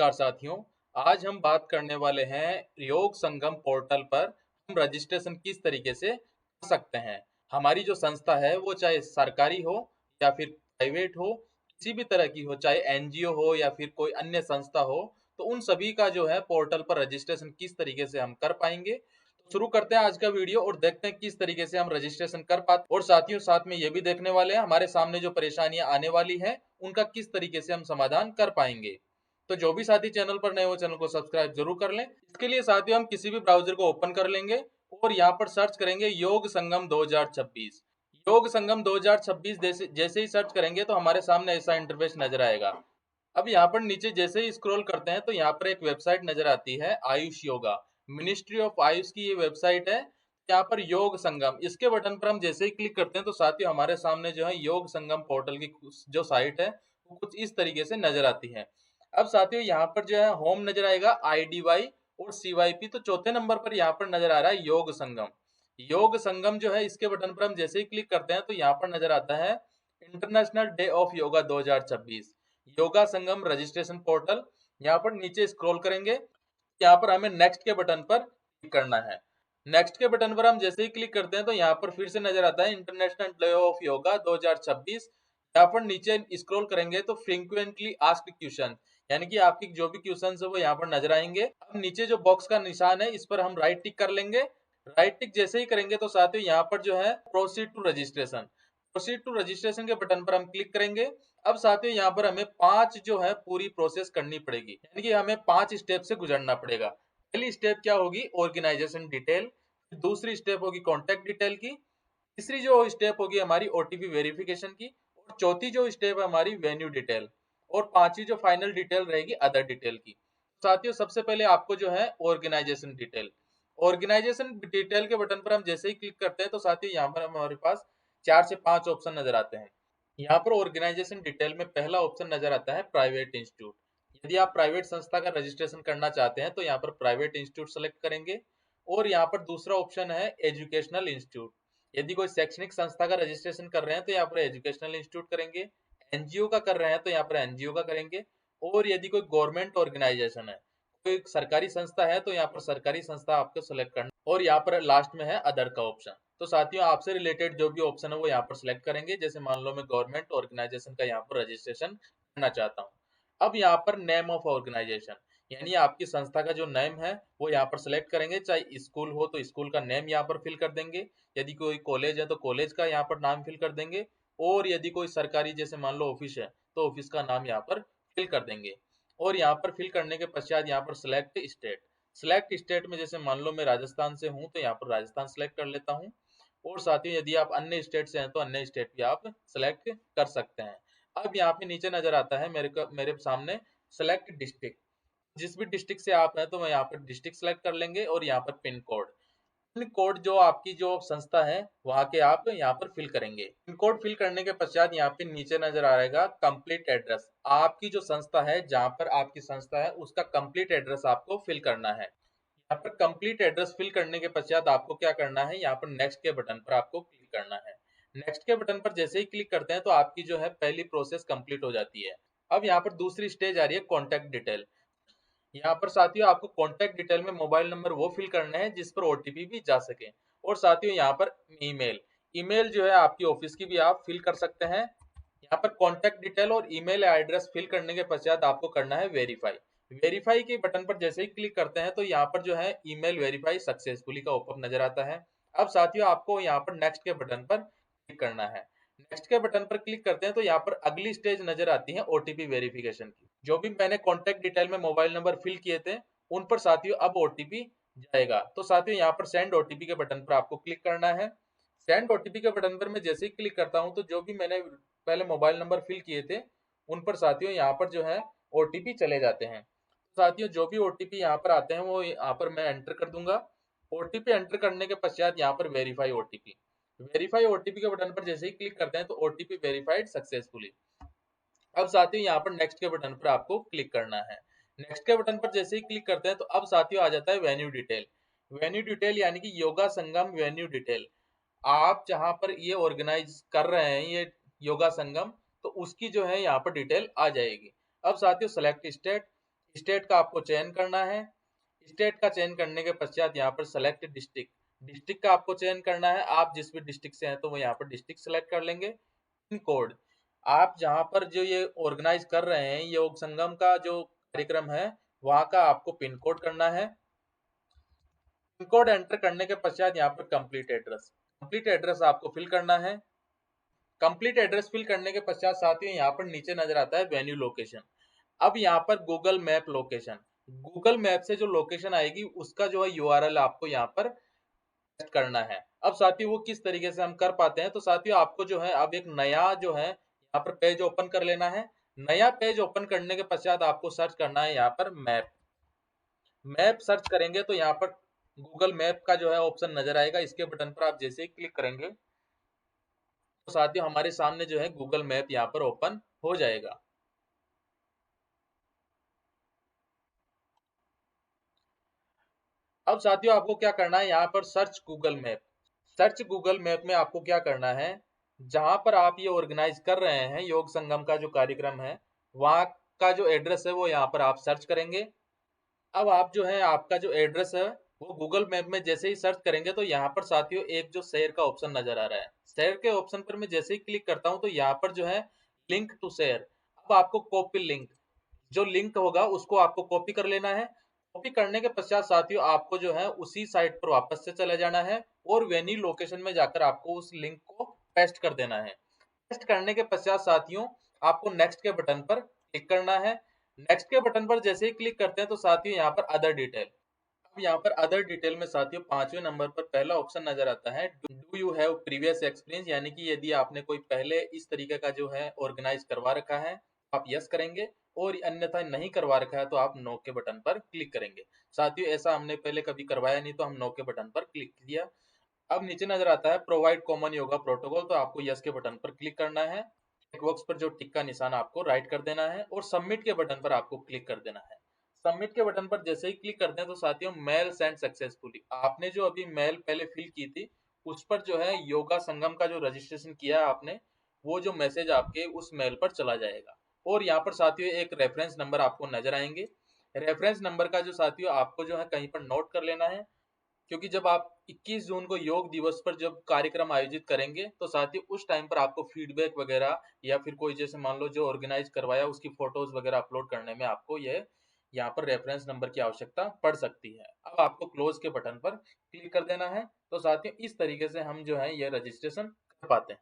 नमस्कार साथियों। आज हम बात करने वाले हैं योग संगम पोर्टल पर हम रजिस्ट्रेशन किस तरीके से कर सकते हैं। हमारी जो संस्था है वो चाहे सरकारी हो या फिर प्राइवेट हो, किसी भी तरह की हो, चाहे एनजीओ हो या फिर कोई अन्य संस्था हो, तो उन सभी का जो है पोर्टल पर रजिस्ट्रेशन किस तरीके से हम कर पाएंगे। तो शुरू करते हैं आज का वीडियो और देखते हैं किस तरीके से हम रजिस्ट्रेशन कर पाते, और साथियों साथ में ये भी देखने वाले हैं हमारे सामने जो परेशानियां आने वाली हैं उनका किस तरीके से हम समाधान कर पाएंगे। तो जो भी साथी चैनल पर नए हो, चैनल को सब्सक्राइब जरूर कर लें। इसके लिए साथियों हम किसी भी ब्राउजर को ओपन कर लेंगे और यहाँ पर सर्च करेंगे योग संगम 2026। योग संगम 2026 जैसे ही सर्च करेंगे तो हमारे सामने ऐसा इंटरफेस नजर आएगा। अब यहाँ पर नीचे जैसे ही स्क्रॉल करते हैं तो यहाँ पर एक वेबसाइट नजर आती है, आयुष योगा, मिनिस्ट्री ऑफ आयुष की ये वेबसाइट है। यहाँ पर योग संगम, इसके बटन पर हम जैसे ही क्लिक करते हैं तो साथियों हमारे सामने जो है योग संगम पोर्टल की जो साइट है वो कुछ इस तरीके से नजर आती है। अब साथियों यहाँ पर जो है होम नजर आएगा, IDY और CYP, तो चौथे नंबर पर यहाँ पर नजर आ रहा है योग संगम। योग संगम जो है इसके बटन पर हम जैसे ही क्लिक करते हैं तो यहाँ पर नजर आता है international day of yoga 2026, yoga Sangam registration portal. यहाँ पर नीचे स्क्रॉल करेंगे, यहाँ पर हमें नेक्स्ट के बटन पर क्लिक करना है। नेक्स्ट के बटन पर हम जैसे ही क्लिक करते हैं तो यहाँ पर फिर से नजर आता है इंटरनेशनल डे ऑफ योगा 2026। यहाँ पर नीचे स्क्रॉल करेंगे तो फ्रीक्वेंटली आस्क्ड क्वेश्चन, यानी कि आपकी जो भी क्वेश्चन है वो यहाँ पर नजर आएंगे। अब नीचे जो बॉक्स का निशान है इस पर हम राइट टिक कर लेंगे। राइट टिक जैसे ही करेंगे तो साथियों यहाँ पर जो है proceed to registration, proceed to registration के बटन पर हम क्लिक करेंगे। अब साथियों यहाँ पर हमें 5 जो है पूरी प्रोसेस करनी पड़ेगी, यानी कि हमें 5 स्टेप से गुजरना पड़ेगा। पहली स्टेप क्या होगी, ऑर्गेनाइजेशन डिटेल। दूसरी स्टेप होगी कॉन्टेक्ट डिटेल की। तीसरी जो स्टेप होगी हमारी OTP वेरिफिकेशन की। और चौथी जो स्टेप है हमारी वेन्यू डिटेल। और पांचवी जो फाइनल डिटेल रहेगी अदर डिटेल की। साथियों सबसे पहले आपको जो है ऑर्गेनाइजेशन डिटेल, ऑर्गेनाइजेशन डिटेल के बटन पर हम जैसे ही क्लिक करते हैं तो साथियों यहाँ पर हमारे पास 4 से 5 ऑप्शन नजर आते हैं। यहाँ पर ऑर्गेनाइजेशन डिटेल में पहला ऑप्शन नजर आता है प्राइवेट इंस्टीट्यूट। यदि आप प्राइवेट संस्था का रजिस्ट्रेशन करना चाहते हैं तो यहाँ पर प्राइवेट इंस्टीट्यूट सेलेक्ट करेंगे। और यहाँ पर दूसरा ऑप्शन है एजुकेशनल इंस्टीट्यूट। यदि कोई शैक्षणिक संस्था का रजिस्ट्रेशन कर रहे हैं तो यहाँ पर एजुकेशनल इंस्टीट्यूट करेंगे। एनजीओ का कर रहे हैं तो यहाँ पर एनजीओ का करेंगे। और यदि कोई गवर्नमेंट ऑर्गेनाइजेशन है, कोई सरकारी संस्था है, तो यहाँ पर सरकारी संस्था आपको सेलेक्ट करना। और यहाँ पर लास्ट में है अदर का ऑप्शन। तो साथियों आपसे रिलेटेड जो भी ऑप्शन है वो यहाँ पर सिलेक्ट करेंगे। जैसे मान लो मैं गवर्नमेंट ऑर्गेनाइजेशन का यहाँ पर रजिस्ट्रेशन करना चाहता हूँ। अब यहाँ पर नेम ऑफ ऑर्गेनाइजेशन, यानी आपकी संस्था का जो नेम है वो यहाँ पर सिलेक्ट करेंगे। चाहे स्कूल हो तो स्कूल का नेम यहाँ पर फिल कर देंगे। यदि कोई कॉलेज है तो कॉलेज का यहाँ पर नाम फिल कर देंगे। और यदि कोई सरकारी जैसे मान लो ऑफिस है तो ऑफिस का नाम यहाँ पर फिल कर देंगे। और यहाँ पर फिल करने के पश्चात यहाँ पर सिलेक्ट स्टेट, सिलेक्ट स्टेट में जैसे मान लो मैं राजस्थान से हूँ तो यहाँ पर राजस्थान सिलेक्ट कर लेता हूँ। और साथ ही यदि आप अन्य स्टेट से हैं तो अन्य स्टेट भी आप सिलेक्ट कर सकते हैं। अब यहाँ पे नीचे नजर आता है मेरे सामने सेलेक्ट डिस्ट्रिक्ट। जिस भी डिस्ट्रिक्ट से आप हैं तो मैं यहाँ पर डिस्ट्रिक्ट सेलेक्ट कर लेंगे। और यहाँ पर पिन कोड, पिन कोड जो आपकी जो संस्था है वहां के आप यहाँ पर फिल करेंगे। पिन कोड फिल करने के पश्चात यहाँ पे नीचे नजर आ रहेगा कंप्लीट एड्रेस। आपकी जो संस्था है, जहाँ पर आपकी संस्था है, उसका कंप्लीट एड्रेस आपको फिल करना है। यहाँ पर कंप्लीट एड्रेस फिल करने के पश्चात आपको क्या करना है, यहाँ पर नेक्स्ट के बटन पर आपको क्लिक करना है। नेक्स्ट के बटन पर जैसे ही क्लिक करते हैं तो आपकी जो है पहली प्रोसेस कंप्लीट हो जाती है। अब यहाँ पर दूसरी स्टेज आ रही है कॉन्टेक्ट डिटेल। यहाँ पर साथियों आपको कॉन्टेक्ट डिटेल में मोबाइल नंबर वो फिल करना है जिस पर OTP भी जा सके। और साथियों यहाँ पर ईमेल, ईमेल जो है आपकी ऑफिस की भी आप फिल कर सकते हैं। यहाँ पर कॉन्टेक्ट डिटेल और ईमेल एड्रेस फिल करने के पश्चात आपको करना है वेरीफाई। वेरीफाई के बटन पर जैसे ही क्लिक करते हैं तो यहाँ पर जो है ईमेल वेरीफाई सक्सेसफुली का पॉपअप नजर आता है। अब साथियों आपको यहाँ पर नेक्स्ट के बटन पर क्लिक करना है। नेक्स्ट के बटन पर क्लिक करते हैं तो यहाँ पर अगली स्टेज नजर आती है OTP वेरिफिकेशन की। जो भी मैंने कॉन्टेक्ट डिटेल में मोबाइल नंबर फिल किए थे उन पर साथियों अब OTP जाएगा। तो साथियों यहाँ पर सेंड OTP के बटन पर आपको क्लिक करना है। सेंड OTP के बटन पर मैं जैसे ही क्लिक करता हूँ तो जो भी मैंने पहले मोबाइल नंबर फिल किए थे उन पर साथियों यहाँ पर जो है OTP चले जाते हैं। साथियों जो भी OTP यहाँ पर आते हैं वो यहाँ पर मैं एंटर कर दूंगा। OTP एंटर करने के पश्चात यहाँ पर वेरीफाई OTP, वेरीफाई OTP के बटन पर जैसे ही क्लिक करते हैं तो OTP वेरीफाइड सक्सेसफुली। अब साथियों यहाँ पर नेक्स्ट के बटन पर आपको क्लिक करना है। नेक्स्ट के बटन पर जैसे ही क्लिक करते हैं तो अब साथियों आ जाता है वेन्यू डिटेल। वेन्यू डिटेल यानी कि योगा संगम वेन्यू डिटेल। आप जहां पर ये ऑर्गेनाइज कर रहे हैं ये योगा संगम, तो उसकी जो है यहाँ पर डिटेल आ जाएगी। अब साथियों सेलेक्ट स्टेट, स्टेट का आपको चयन करना है। स्टेट का चयन करने के पश्चात यहाँ पर सेलेक्ट डिस्ट्रिक्ट, डिस्ट्रिक्ट का आपको चयन करना है। आप जिस भी डिस्ट्रिक्ट से हैं तो वो यहाँ पर डिस्ट्रिक्ट सेलेक्ट कर लेंगे। पिन कोड, आप जहाँ पर जो ये ऑर्गेनाइज कर रहे हैं योग संगम का जो कार्यक्रम है वहाँ का आपको पिन कोड करना है। पिन कोड एंटर करने के पश्चात यहाँ पर कंप्लीट एड्रेस, कंप्लीट एड्रेस आपको फिल करना है। कंप्लीट एड्रेस फिल करने के पश्चात साथियों यहाँ पर नीचे नजर आता है वेन्यू लोकेशन। अब यहाँ पर Google map location, Google map से जो लोकेशन आएगी उसका जो है यूआरएल आपको यहाँ पर पेस्ट करना है। अब साथियों वो किस तरीके से हम कर पाते हैं, तो साथियों आपको जो है अब एक नया जो है यहाँ पर पेज ओपन कर लेना है। नया पेज ओपन करने के पश्चात आपको सर्च करना है यहाँ पर मैप। मैप सर्च करेंगे तो यहाँ पर गूगल मैप का जो है ऑप्शन नजर आएगा। इसके बटन पर आप जैसे ही क्लिक करेंगे तो साथियों हमारे सामने जो है गूगल मैप यहाँ पर ओपन हो जाएगा। अब साथियों आपको क्या करना है, यहाँ पर search Google map, search Google map में आपको क्या करना है, जहां पर आप ये ऑर्गेनाइज कर रहे हैं योग संगम का जो कार्यक्रम है वहां का जो एड्रेस है वो यहाँ पर आप सर्च करेंगे। अब आप जो है आपका जो एड्रेस है वो गूगल मैप में जैसे ही सर्च करेंगे तो यहाँ पर साथियों एक जो शेयर का ऑप्शन नजर आ रहा है, शेयर के ऑप्शन पर मैं जैसे ही क्लिक करता हूँ तो यहाँ पर जो है लिंक टू शेयर, अब आपको कॉपी लिंक, जो लिंक होगा उसको आपको कॉपी कर लेना है। कॉपी करने के पश्चात साथियों आपको जो है उसी साइट पर वापस से चले जाना है और वेन्यू लोकेशन में जाकर आपको उस लिंक को पेस्ट कर देना है। पेस्ट करने के पश्चात साथियों आपको नेक्स्ट के बटन पर क्लिक करना है। नेक्स्ट के बटन पर जैसे ही क्लिक करते हैं तो साथियों यहाँ पर अदर डिटेल, अब यहाँ पर अदर डिटेल में साथियों 5वें नंबर पर पहला ऑप्शन नजर आता है do you have previous experience, यानी कि यदि आपने कोई पहले इस तरीके का जो है ऑर्गेनाइज करवा रखा है आप यस करेंगे और अन्यथा नहीं करवा रखा है तो आप नो के बटन पर क्लिक करेंगे। साथियों ऐसा हमने पहले कभी करवाया नहीं तो हम नो के बटन पर क्लिक किया। अब नीचे नजर आता है प्रोवाइड कॉमन योगा प्रोटोकॉल, तो आपको यस के बटन पर क्लिक करना है। चेकबॉक्स पर जो टिक का निशान आपको राइट कर देना है और सबमिट के बटन पर आपको क्लिक कर देना है। सबमिट के बटन पर जैसे ही क्लिक करते हैं तो साथियों मेल सेंड सक्सेसफुली, आपने जो अभी मेल पहले फिल की थी उस पर जो है योगा संगम का जो रजिस्ट्रेशन किया आपने वो जो मैसेज आपके उस मेल पर चला जाएगा। और यहाँ पर साथियों एक रेफरेंस नंबर आपको नजर आएंगे। रेफरेंस नंबर का जो साथियों आपको जो है कहीं पर नोट कर लेना है, क्योंकि जब आप 21 जून को योग दिवस पर जब कार्यक्रम आयोजित करेंगे तो साथियों उस टाइम पर आपको फीडबैक वगैरह या फिर कोई जैसे मान लो जो ऑर्गेनाइज करवाया उसकी फोटोज वगैरह अपलोड करने में आपको ये यहाँ पर रेफरेंस नंबर की आवश्यकता पड़ सकती है। अब आपको क्लोज के बटन पर क्लिक कर देना है। तो साथियों इस तरीके से हम जो है ये रजिस्ट्रेशन कर पाते हैं।